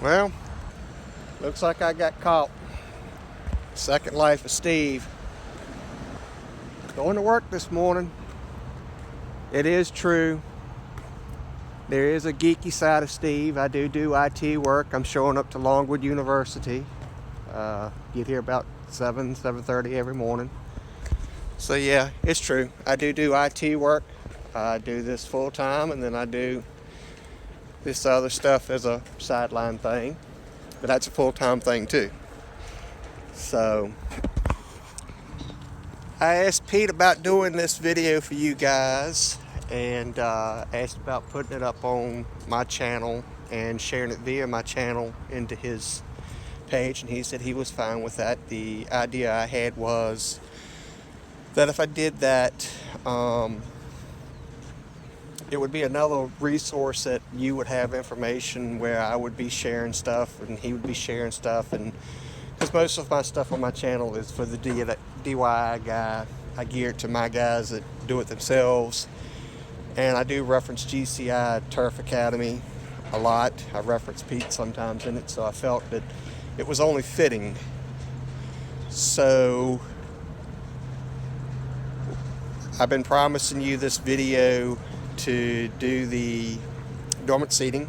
Well, looks like I got caught. Second life of Steve. Going to work this morning. It is true. There is a geeky side of Steve. I do IT work. I'm showing up to Longwood University. Get here about 7:30 every morning. So yeah, it's true. I do IT work. I do this full time, and then I do this other stuff as a sideline thing. But that's a full-time thing too. So I asked Pete about doing this video for you guys, and asked about putting it up on my channel and sharing it via my channel into his page, and he said he was fine with that. The idea I had was that if I did that, it would be another resource that you would have information where I would be sharing stuff and he would be sharing stuff, and because most of my stuff on my channel is for the DIY guy. I gear it to my guys that do it themselves, and I do reference GCI Turf Academy a lot. I reference Pete sometimes in it, so I felt that it was only fitting. So I've been promising you this video to do the dormant seeding.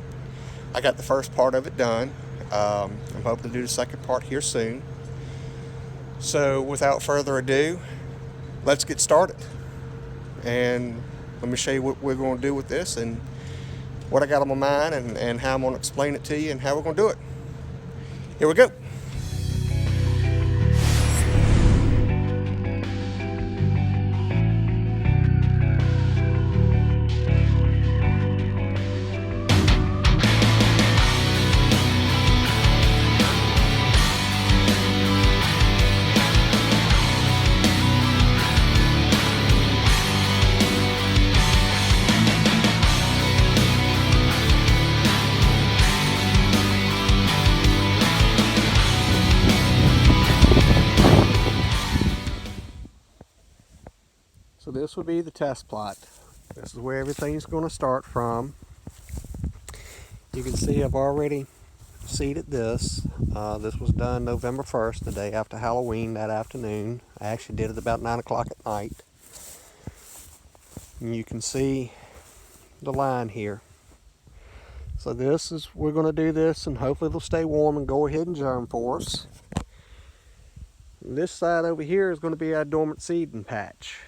I got the first part of it done. I'm hoping to do the second part here soon. So without further ado, let's get started. And let me show you what we're going to do with this and what I got on my mind, and how I'm going to explain it to you and how we're going to do it. Here we go. So this will be the test plot. This is where everything's going to start from. You can see I've already seeded this. This was done November 1st, the day after Halloween, that afternoon. I actually did it about 9 o'clock at night. And you can see the line here. So we're going to do this, and hopefully it'll stay warm and go ahead and germ for us. This side over here is going to be our dormant seeding patch.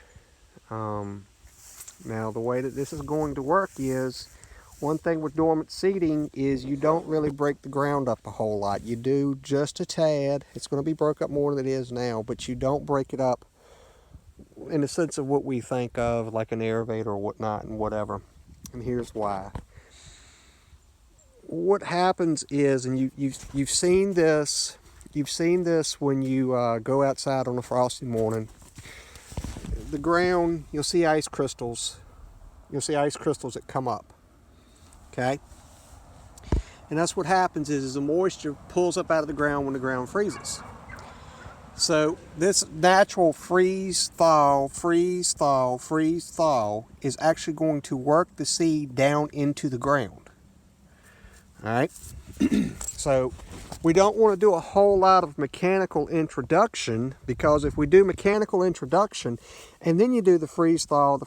Now the way that this is going to work is, one thing with dormant seeding is you don't really break the ground up a whole lot. You do just a tad. It's going to be broke up more than it is now, but you don't break it up in the sense of what we think of like an aerator or whatnot and whatever. And here's why. What happens is, and you've seen this when you go outside on a frosty morning. The ground, you'll see ice crystals. You'll see ice crystals that come up. Okay? And that's what happens is the moisture pulls up out of the ground when the ground freezes. So this natural freeze thaw is actually going to work the seed down into the ground. All right? So we don't want to do a whole lot of mechanical introduction, because if we do mechanical introduction and then you do the freeze thaw,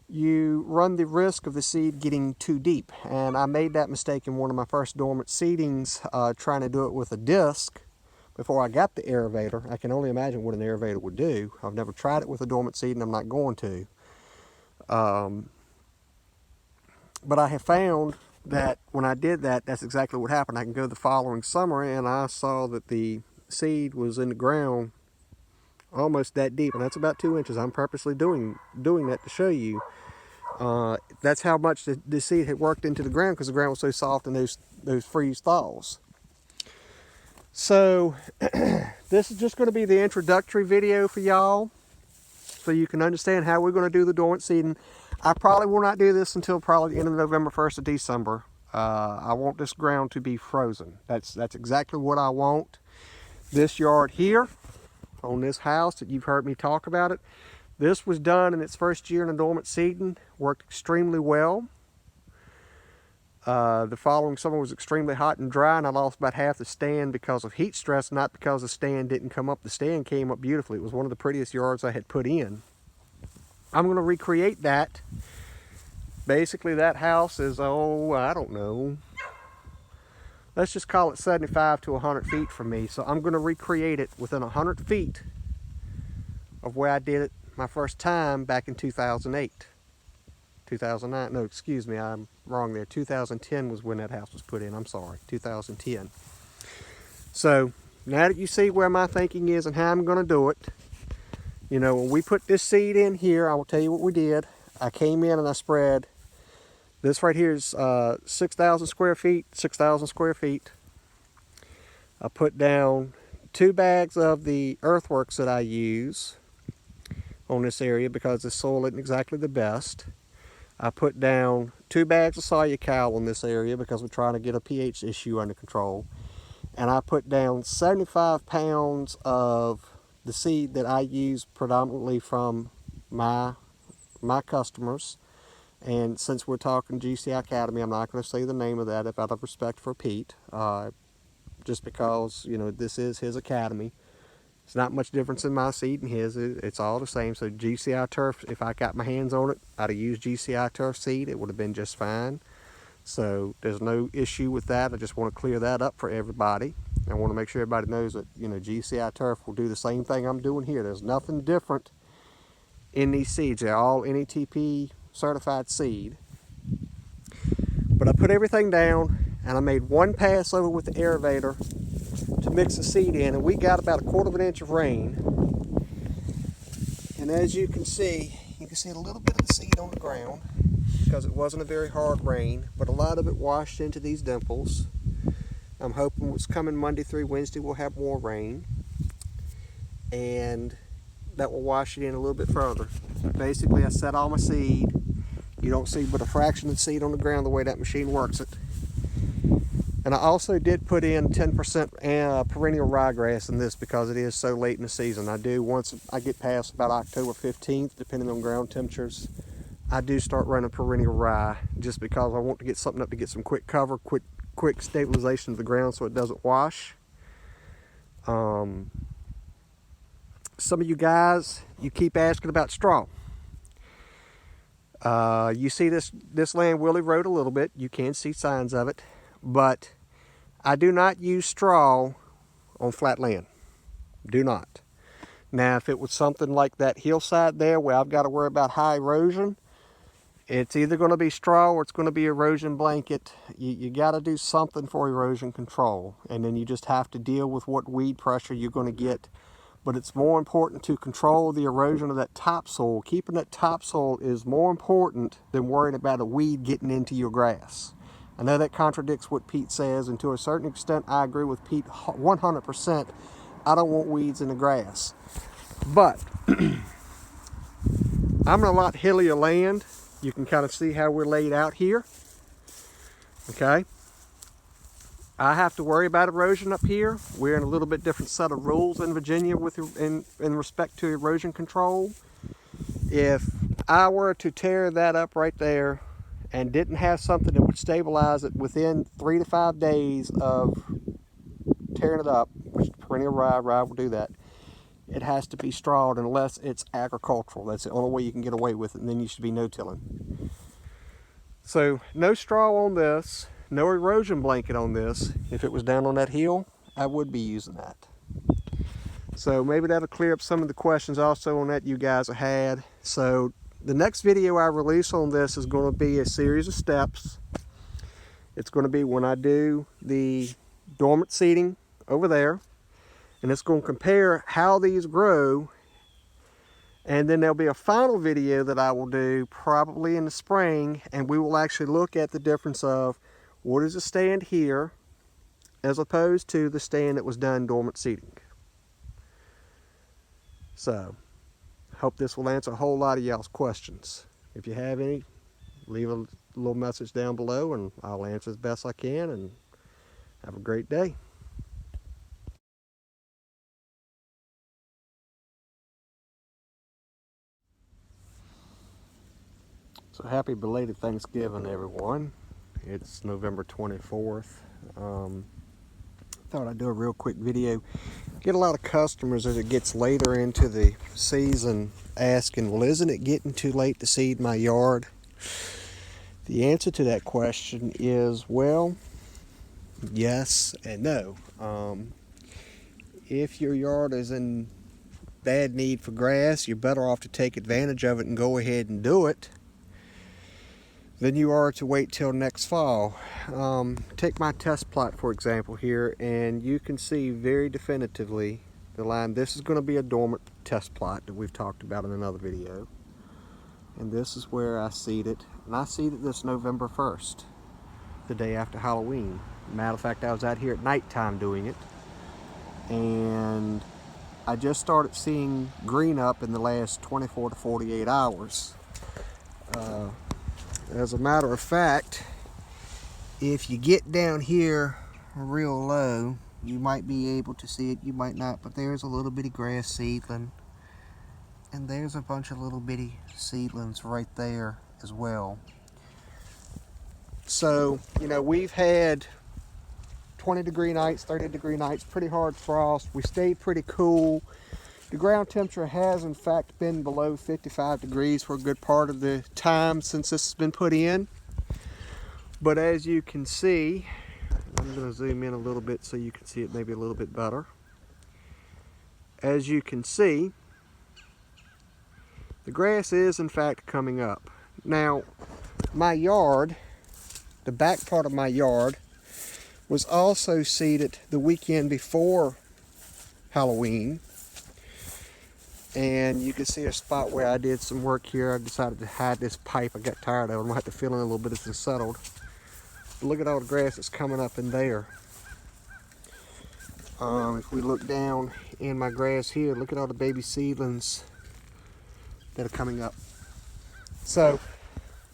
you run the risk of the seed getting too deep. And I made that mistake in one of my first dormant seedings, trying to do it with a disc before I got the aerator. I can only imagine what an aerator would do. I've never tried it with a dormant seed, and I'm not going to. But I have found that when I did that, that's exactly what happened. I can go the following summer, and I saw that the seed was in the ground almost that deep, and that's about 2 inches. I'm purposely doing that to show you. That's how much the seed had worked into the ground, because the ground was so soft in those freeze thaws. So this is just going to be the introductory video for y'all, so you can understand how we're going to do the dormant seeding. I probably will not do this until probably the end of November, 1st of December. I want this ground to be frozen. That's exactly what I want. This yard here, on this house that you've heard me talk about it, this was done in its first year in a dormant seeding. Worked extremely well. The following summer was extremely hot and dry, and I lost about half the stand because of heat stress, not because the stand didn't come up. The stand came up beautifully. It was one of the prettiest yards I had put in. I'm going to recreate that. Basically, that house is, oh, I don't know, let's just call it 75 to 100 feet from me. So I'm going to recreate it within 100 feet of where I did it my first time back in 2008. 2009, no, excuse me, I'm wrong there. 2010 was when that house was put in. I'm sorry, 2010. So now that you see where my thinking is and how I'm going to do it, you know, when we put this seed in here, I will tell you what we did. I came in and I spread, this right here is 6,000 square feet, 6,000 square feet. I put down 2 bags of the earthworks that I use on this area because the soil isn't exactly the best. I put down 2 bags of Solucal in this area because we're trying to get a pH issue under control. And I put down 75 pounds of the seed that I use predominantly from my customers. And since we're talking GCI Academy, I'm not going to say the name of that out of respect for Pete. Just because, you know, this is his academy. It's not much difference in my seed and his. It's all the same. So GCI turf, if I got my hands on it, I'd have used GCI turf seed. It would have been just fine. So there's no issue with that. I just want to clear that up for everybody. I want to make sure everybody knows that, you know, GCI turf will do the same thing I'm doing here. There's nothing different in these seeds. They're all NETP certified seed. But I put everything down and I made one pass over with the aerator to mix the seed in, and we got about 1/4 of an inch of rain. And as you can see a little bit of the seed on the ground because it wasn't a very hard rain, but a lot of it washed into these dimples. I'm hoping what's coming Monday through Wednesday we'll have more rain, and that will wash it in a little bit further. Basically, I set all my seed. You don't see but a fraction of the seed on the ground the way that machine works it. And I also did put in 10% perennial ryegrass in this because it is so late in the season. I do, once I get past about October 15th, depending on ground temperatures, I do start running perennial rye just because I want to get something up to get some quick cover, quick stabilization of the ground so it doesn't wash. Some of you guys, you keep asking about straw. You see this land will erode a little bit. You can see signs of it. But I do not use straw on flat land. Do not. Now, if it was something like that hillside there where I've got to worry about high erosion, it's either going to be straw or it's going to be erosion blanket. You got to do something for erosion control. And then you just have to deal with what weed pressure you're going to get. But it's more important to control the erosion of that topsoil. Keeping that topsoil is more important than worrying about a weed getting into your grass. I know that contradicts what Pete says, and to a certain extent I agree with Pete 100%. I don't want weeds in the grass. But I'm in a lot hillier land. You can kind of see how we're laid out here. Okay. I have to worry about erosion up here. We're in a little bit different set of rules in Virginia in respect to erosion control. If I were to tear that up right there and didn't have something that would stabilize it within 3 to 5 days of tearing it up, which perennial rye will do that, it has to be strawed unless it's agricultural. That's the only way you can get away with it, and then you should be no-tilling. So no straw on this, no erosion blanket on this. If it was down on that hill, I would be using that. So maybe that'll clear up some of the questions also on that you guys have had. So the next video I release on this is going to be a series of steps. It's going to be when I do the dormant seeding over there, and it's going to compare how these grow. And then there'll be a final video that I will do probably in the spring, and we will actually look at the difference of what is the stand here as opposed to the stand that was done dormant seeding. So hope this will answer a whole lot of y'all's questions. If you have any, leave a little message down below and I'll answer as best I can, and have a great day. So happy belated Thanksgiving, everyone. It's November 24th. Thought I'd do a real quick video. Get a lot of customers as it gets later into the season asking, well, isn't it getting too late to seed my yard? The answer to that question is, well, yes and no. If your yard is in bad need for grass, you're better off to take advantage of it and go ahead and do it than you are to wait till next fall. Take my test plot for example here, and you can see very definitively the line. This is going to be a dormant test plot that we've talked about in another video, and this is where I seeded, and I seeded this November 1st, the day after Halloween. Matter of fact, I was out here at nighttime doing it, and I just started seeing green up in the last 24 to 48 hours. As a matter of fact, if you get down here real low, you might be able to see it, you might not, but there's a little bitty grass seedling, and there's a bunch of little bitty seedlings right there as well. So, you know, we've had 20-degree nights, 30-degree nights, pretty hard frost. We stayed pretty cool. The ground temperature has in fact been below 55 degrees for a good part of the time since this has been put in. But as you can see, I'm going to zoom in a little bit so you can see it maybe a little bit better. As you can see, the grass is in fact coming up. Now, my yard, the back part of my yard, was also seeded the weekend before Halloween. And you can see a spot where I did some work here. I decided to hide this pipe. I got tired of it. I'm gonna have to fill in a little bit as it's settled. But look at all the grass that's coming up in there. If we look down in my grass here, look at all the baby seedlings that are coming up. So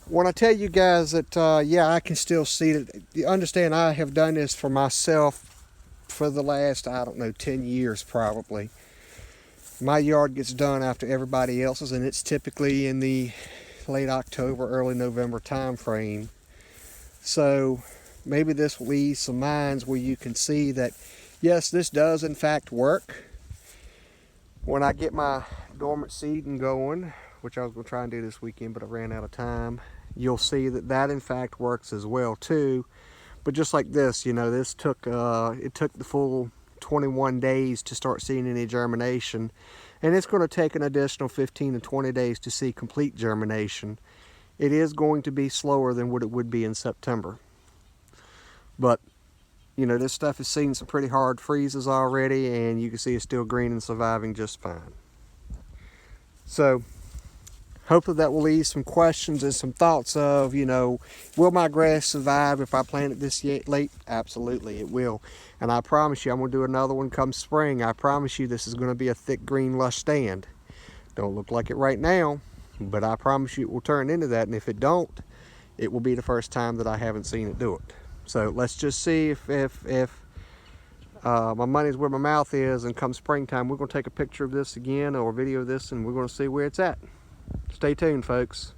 when I tell you guys that, yeah, I can still seed it, you understand I have done this for myself for the last, I don't know, 10 years probably. My yard gets done after everybody else's, and it's typically in the late October, early November time frame. So maybe this will ease some minds where you can see that, yes, this does in fact work. When I get my dormant seeding going, which I was going to try and do this weekend, but I ran out of time, you'll see that that in fact works as well too. But just like this, you know, this took it took the full 21 days to start seeing any germination, and it's going to take an additional 15 to 20 days to see complete germination. It is going to be slower than what it would be in September, but you know, this stuff has seen some pretty hard freezes already, and you can see it's still green and surviving just fine. So hopefully that will ease some questions and some thoughts of, you know, will my grass survive if I plant it this late? Absolutely, it will. And I promise you, I'm going to do another one come spring. I promise you this is going to be a thick green lush stand. Don't look like it right now, but I promise you it will turn into that. And if it don't, it will be the first time that I haven't seen it do it. So let's just see if my money's where my mouth is, and come springtime, we're going to take a picture of this again or a video of this, and we're going to see where it's at. Stay tuned, folks.